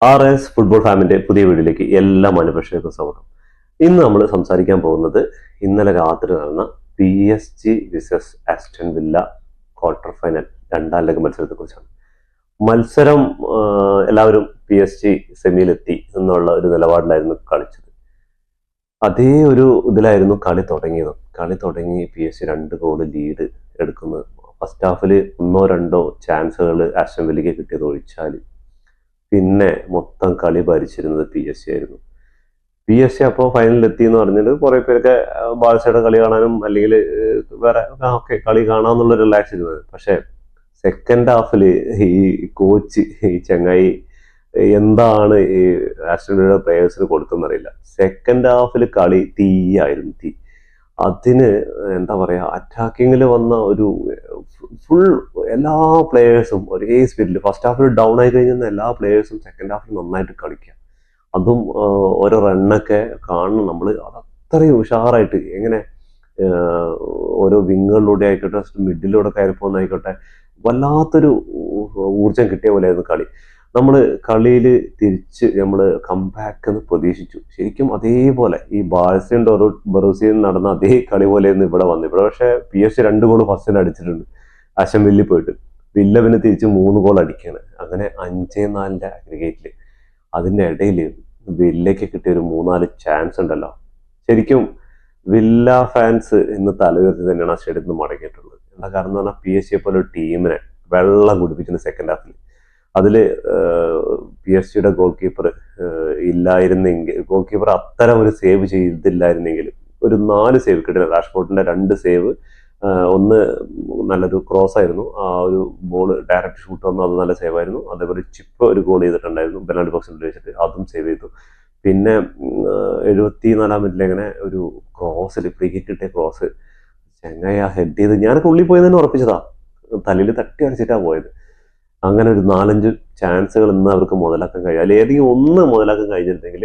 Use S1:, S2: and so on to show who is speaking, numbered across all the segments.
S1: RS football ഫാമിന്റെ പുതിയ വീഡിയോയിലേക്ക് എല്ലാ മാന്യപ്രേക്ഷകർക്കും സ്വാഗതം. ഇന്ന് നമ്മൾ സംസാരിക്കാൻ പോകുന്നത് ഇന്നലെ രാത്രി നടന്ന PSG vs Aston villa quarter final രണ്ടാം ലെഗ് മത്സരത്തെ കുറിച്ചാണ്. മത്സരം എല്ലാവരും PSG സെമിയിലെത്തി എന്നുള്ള ഒരു നിലപാടിലായിരുന്നു കളിച്ചത്. അതേ ഒരു ഇതിലായിരുന്നു കളി തുടങ്ങി PSG 2 ഗോൾ ലീഡ് എടുക്കുന്നത്. ഫസ്റ്റ് ഹാഫിൽ 1-2 ചാൻസുകൾ ആസ്റ്റൺ വില്ലയ്ക്ക് കിട്ടിയത് ഒഴിച്ചാൽ പിന്നെ മൊത്തം കളി ഭരിച്ചിരുന്നത് PSG ആയിരുന്നു. PSG അപ്പോൾ ഫൈനലിൽ എത്തി എന്ന് പറഞ്ഞിട്ട് കുറെ പേരൊക്കെ ബാഴ്സയുടെ കളി കാണാനും അല്ലെങ്കിൽ വേറെ കളി കാണാമെന്നുള്ള റിലാക്സ് ഇരുന്നത്. പക്ഷെ സെക്കൻഡ് ഹാഫിൽ ഈ കോച്ച് ഈ ചങ്ങായി എന്താണ് ഈ ആസ്റ്റൺ വില്ലയുടെ പ്ലേയേഴ്സിന് കൊടുക്കുന്നറിയില്ല. സെക്കൻഡ് ഹാഫിൽ കളി തീയായിരുന്നു. അതിന് എന്താ പറയാ, അറ്റാക്കിങ്ങിൽ വന്ന ഒരു ഫുൾ എല്ലാ പ്ലേയേഴ്സും ഒരേ സ്പീഡിൽ ഫസ്റ്റ് ഹാഫിൽ ഡൗൺ ആയി കഴിഞ്ഞാൽ എല്ലാ പ്ലേയേഴ്സും സെക്കൻഡ് ഹാഫിൽ നന്നായിട്ട് കളിക്കുക. അതും ഓരോ റണ്ണൊക്കെ കാണണം നമ്മൾ. അതത്രയും ഉഷാറായിട്ട് എങ്ങനെ ഓരോ വിങ്ങുകളിലൂടെ ആയിക്കോട്ടെ മിഡിലൂടെ കയറി പോകുന്നതായിക്കോട്ടെ വല്ലാത്തൊരു ഊർജം കിട്ടിയ പോലെയായിരുന്നു കളി. നമ്മൾ കളിയിൽ തിരിച്ച് നമ്മൾ കംബാക്ക് എന്ന് പ്രതീക്ഷിച്ചു. ശരിക്കും അതേപോലെ ഈ ബാഴ്സയും ബറൂസിയും നടന്ന അതേ കളി പോലെയൊന്നും ഇവിടെ വന്നു. ഇവിടെ പക്ഷേ PSG 2 ഗോൾ ഫസ്റ്റിൽ അടിച്ചിട്ടുണ്ട് ആസ്റ്റൺ വില്ലയിൽ പോയിട്ട്. വില്ല പിന്നെ തിരിച്ച് 3 ഗോൾ അടിക്കുകയാണ്. അങ്ങനെ 5-4 അഗ്രിഗേറ്റിൽ. അതിൻ്റെ ഇടയിൽ വില്ലയ്ക്ക് കിട്ടിയ ഒരു 3-4 ചാൻസ് ഉണ്ടല്ലോ. ശരിക്കും വില്ല ഫാൻസ് ഇന്ന് തലയുയർത്തി തന്നെയാണ് ആ സ്റ്റേഡിയത്തിൽ നിന്ന് മടങ്ങിയിട്ടുള്ളത്. എന്താ കാരണം എന്ന് പറഞ്ഞാൽ PSG പോലെ ഒരു ടീമിനെ വെള്ളം കുടിപ്പിച്ചിട്ടുണ്ട് സെക്കൻഡ് ഹാഫിൽ. അതിൽ PSG ഗോൾ കീപ്പർ ഇല്ലായിരുന്നെങ്കിൽ, ഗോൾ കീപ്പർ അത്തരം ഒരു സേവ് ചെയ്തില്ലായിരുന്നെങ്കിൽ ഒരു 4 സേവ് കിട്ടില്ല. റാഷ്ഫോർഡിന്റെ 2 സേവ്, ഒന്ന് നല്ലൊരു ക്രോസ് ആയിരുന്നു, ആ ഒരു ബോൾ ഡയറക്റ്റ് ഷൂട്ട് വന്നു, അത് നല്ല സേവ് ആയിരുന്നു. അതേപോലെ ചിപ്പ് ഒരു ഗോൾ ചെയ്തിട്ടുണ്ടായിരുന്നു പെനാൽറ്റി ബോക്സിൽ വെച്ചിട്ട്, അതും സേവ് ചെയ്തു. പിന്നെ 74-ാം മിനിറ്റിൽ എങ്ങനെ ഒരു ക്രോസിൽ ഫ്രീ കിക്ക് കിട്ടിയ ക്രോസ് ചെങ്ങായി ആ ഹെഡ് ചെയ്ത് ഞാനൊക്കെ ഉള്ളിൽ പോയി തന്നെ ഉറപ്പിച്ചതാ, തലയിൽ തട്ടി അടിച്ചിട്ടാണ് പോയത്. അങ്ങനെ ഒരു 4-5 ചാൻസുകൾ ഇന്ന് അവർക്ക് മുതലാക്കാൻ കഴിയും. അല്ലെങ്കിൽ ഏതെങ്കിലും ഒന്ന് മുതലാക്കാൻ കഴിഞ്ഞിരുന്നെങ്കിൽ,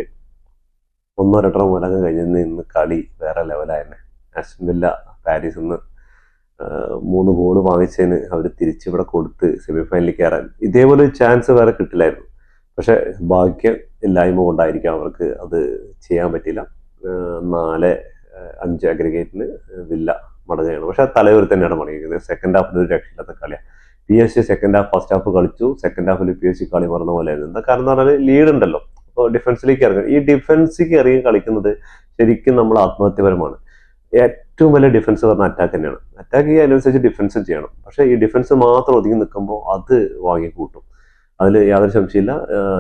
S1: 1-2 മുതലാക്കാൻ കഴിഞ്ഞിരുന്നെങ്കിൽ ഇന്ന് കളി വേറെ ലെവലായിരുന്നു. ആസ്റ്റൺ വില്ല പാരീസിൽ നിന്ന് 3 ഗോൾ വാങ്ങിച്ചതിന് അവർ തിരിച്ചിവിടെ കൊടുത്ത് സെമി ഫൈനലിൽ കയറാൻ ഇതേപോലെ ഒരു ചാൻസ് വേറെ കിട്ടില്ലായിരുന്നു. പക്ഷെ ഭാഗ്യം ഇല്ലായ്മ കൊണ്ടായിരിക്കാം അവർക്ക് അത് ചെയ്യാൻ പറ്റിയില്ല. 4-5 അഗ്രിഗേറ്റിന് വില്ല മടങ്ങുകയാണ്. പക്ഷെ തലയൂരിൽ തന്നെയാണ് മടങ്ങിയിരിക്കുന്നത്. സെക്കൻഡ് ഹാഫിൽ ഒരു രക്ഷയില്ലാത്ത കളിയാണ്. PSG second half first half കളിച്ചു. സെക്കൻഡ് ഹാഫിൽ PSG കളി മറന്ന പോലെ ആയിരുന്നു. എന്താ കാരണം എന്ന് പറഞ്ഞാൽ ലീഡ് ഉണ്ടല്ലോ, അപ്പോൾ ഡിഫൻസിലേക്ക് ഇറങ്ങും. ഈ ഡിഫൻസിലേക്ക് ഇറങ്ങി കളിക്കുന്നത് ശരിക്കും നമ്മൾ ആത്മഹത്യപരമാണ്. ഏറ്റവും വലിയ ഡിഫൻസ് പറഞ്ഞാൽ അറ്റാക്ക് തന്നെയാണ്. അറ്റാക്ക് ചെയ്യുക, അതിനനുസരിച്ച് ഡിഫൻസും ചെയ്യണം. പക്ഷേ ഈ ഡിഫൻസ് മാത്രം ഒതുങ്ങി നിൽക്കുമ്പോൾ അത് വാങ്ങി കൂട്ടും. അതിൽ യാതൊരു സംശയമില്ല.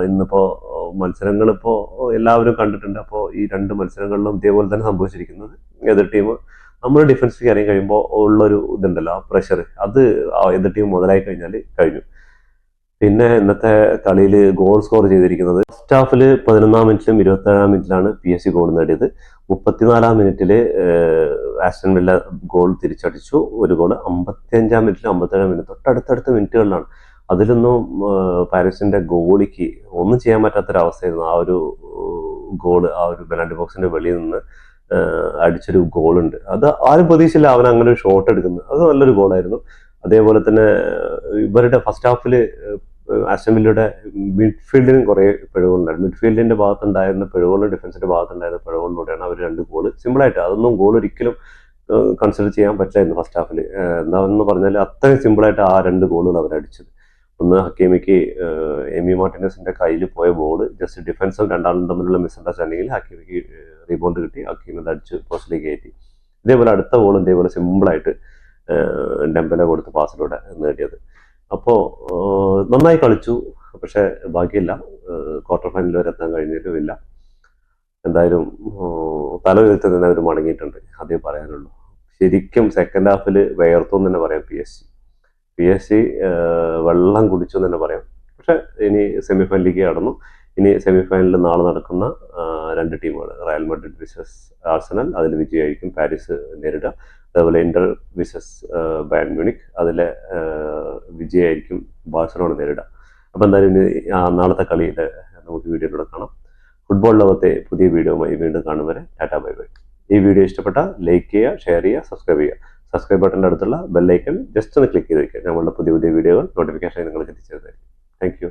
S1: ഇന്നിപ്പോൾ മത്സരങ്ങൾ ഇപ്പോൾ എല്ലാവരും കണ്ടിട്ടുണ്ട്. അപ്പോൾ ഈ 2 മത്സരങ്ങളിലും ഇതേപോലെ തന്നെ സംഭവിച്ചിരിക്കുന്നത്. എതിർ ടീം നമ്മൾ ഡിഫൻസിലേക്ക് ഇറങ്ങി കഴിയുമ്പോൾ ഉള്ളൊരു ഇതുണ്ടല്ലോ, ആ പ്രഷർ, അത് എതിർ ടീം മുതലായി കഴിഞ്ഞാൽ കഴിഞ്ഞു. പിന്നെ ഇന്നത്തെ കളിയിൽ ഗോൾ സ്കോർ ചെയ്തിരിക്കുന്നത് ഫസ്റ്റ് ഹാഫിൽ 11-ാം മിനിറ്റിലും 27-ാം മിനിറ്റിലാണ് PSG ഗോൾ നേടിയത്. 34-ാം മിനിറ്റിൽ ആസ്റ്റൺ വില്ല ഗോൾ തിരിച്ചടിച്ചു, ഒരു ഗോൾ. 55-ാം മിനിറ്റിലും 57-ാം മിനിറ്റ് തൊട്ടടുത്തടുത്ത മിനിറ്റുകളിലാണ്. അതിലൊന്നും പാരീസിന്റെ ഗോളിക്ക് ഒന്നും ചെയ്യാൻ പറ്റാത്തൊരവസ്ഥയായിരുന്നു. ആ ഒരു ഗോള് ആ ഒരു പെനാൽറ്റി ബോക്സിന്റെ വെളിയിൽ നിന്ന് അടിച്ചൊരു ഗോളുണ്ട്. അത് ആരും പ്രതീക്ഷയില്ല അവൻ അങ്ങനെ ഒരു ഷോട്ട് എടുക്കുന്നത്. അത് നല്ലൊരു ഗോളായിരുന്നു. അതേപോലെ തന്നെ ഇവരുടെ ഫസ്റ്റ് ഹാഫിൽ ആസ്റ്റൺ വില്ലയുടെ മിഡ്ഫീൽഡിനും കുറേ പിഴവുണ്ടായിരുന്നു. മിഡ്ഫീൽഡിന്റെ ഭാഗത്തുണ്ടായിരുന്ന പിഴവുകളും ഡിഫൻസിന്റെ ഭാഗത്തുണ്ടായിരുന്ന പിഴവുകളിലൂടെയാണ് അവർ 2 ഗോൾ സിമ്പിളായിട്ട്, അതൊന്നും ഗോൾ ഒരിക്കലും കൺസിഡർ ചെയ്യാൻ പറ്റില്ലായിരുന്നു ഫസ്റ്റ് ഹാഫിൽ. എന്താണെന്ന് പറഞ്ഞാൽ അത്രയും സിമ്പിളായിട്ട് ആ 2 ഗോളുകൾ അവരടിച്ചത്. ഒന്ന് ഹക്കീമിക്ക് എമി മാർട്ടിനസിന്റെ കയ്യിൽ പോയ ബോൾ ജസ്റ്റ് ഡിഫൻസും രണ്ടാളും തമ്മിലുള്ള മിസ്അണ്ടർസ്റ്റാൻഡിങ്ങിൽ ഹക്കീമിക്ക് റീബൗണ്ട് കിട്ടി, ഹക്കീമിൽ അടിച്ച് പോസ്റ്റിലേക്ക് കയറ്റി. ഇതേപോലെ അടുത്ത ബോൾ ഇതേപോലെ സിമ്പിളായിട്ട് ഡെമ്പലെ കൊടുത്ത് പാസിലൂടെ നേടിയത്. അപ്പോൾ നന്നായി കളിച്ചു. പക്ഷെ ഭാഗ്യമില്ല, ക്വാർട്ടർ ഫൈനൽ വരെ എത്താൻ കഴിഞ്ഞിട്ടുമില്ല. എന്തായാലും തല ഉയർത്തി തന്നെ അവർ മടങ്ങിയിട്ടുണ്ട്, അതേ പറയാനുള്ളൂ. ശരിക്കും സെക്കൻഡ് ഹാഫിൽ വേർത്തു എന്ന് തന്നെ പറയാം. PSG വെള്ളം കുടിച്ചു എന്ന് തന്നെ പറയാം. പക്ഷെ ഇനി സെമി ഫൈനലിലേക്ക് കടന്നു. ഇനി സെമി ഫൈനലിൽ നാളെ നടക്കുന്ന 2 ടീമുകൾ, റയൽ മാഡ്രിഡ് വിസസ് ആർസണൽ, അതിൽ വിജയമായിരിക്കും പാരീസ് നേരിടുക. അതേപോലെ ഇന്റർ വിസസ് ബയൺ മ്യൂണിക്, അതിലെ വിജയമായിരിക്കും ബാഴ്സലോണ നേരിടുക. അപ്പോൾ എന്തായാലും ഇനി നാളത്തെ കളിയിൽ നമുക്ക് വീഡിയോയിലൂടെ കാണാം. ഫുട്ബോൾ ലോകത്തെ പുതിയ വീഡിയോയുമായി വീണ്ടും കാണും വരെ ടാറ്റാ ബൈ ബൈ. ഈ വീഡിയോ ഇഷ്ടപ്പെട്ടാൽ ലൈക്ക് ചെയ്യുക, ഷെയർ ചെയ്യുക, സബ്സ്ക്രൈബ് ചെയ്യുക. സബ്സ്ക്രൈബ് ബട്ടൻ്റെ അടുത്തുള്ള ബെല്ലൈക്കൺ ജസ്റ്റ് ഒന്ന് ക്ലിക്ക് ചെയ്ത് വയ്ക്കുക. നമ്മളുടെ പുതിയ വീഡിയോകൾ നോട്ടിഫിക്കേഷൻ നിങ്ങൾക്ക് എത്തിച്ചേരുന്നതായിരിക്കും. Thank you.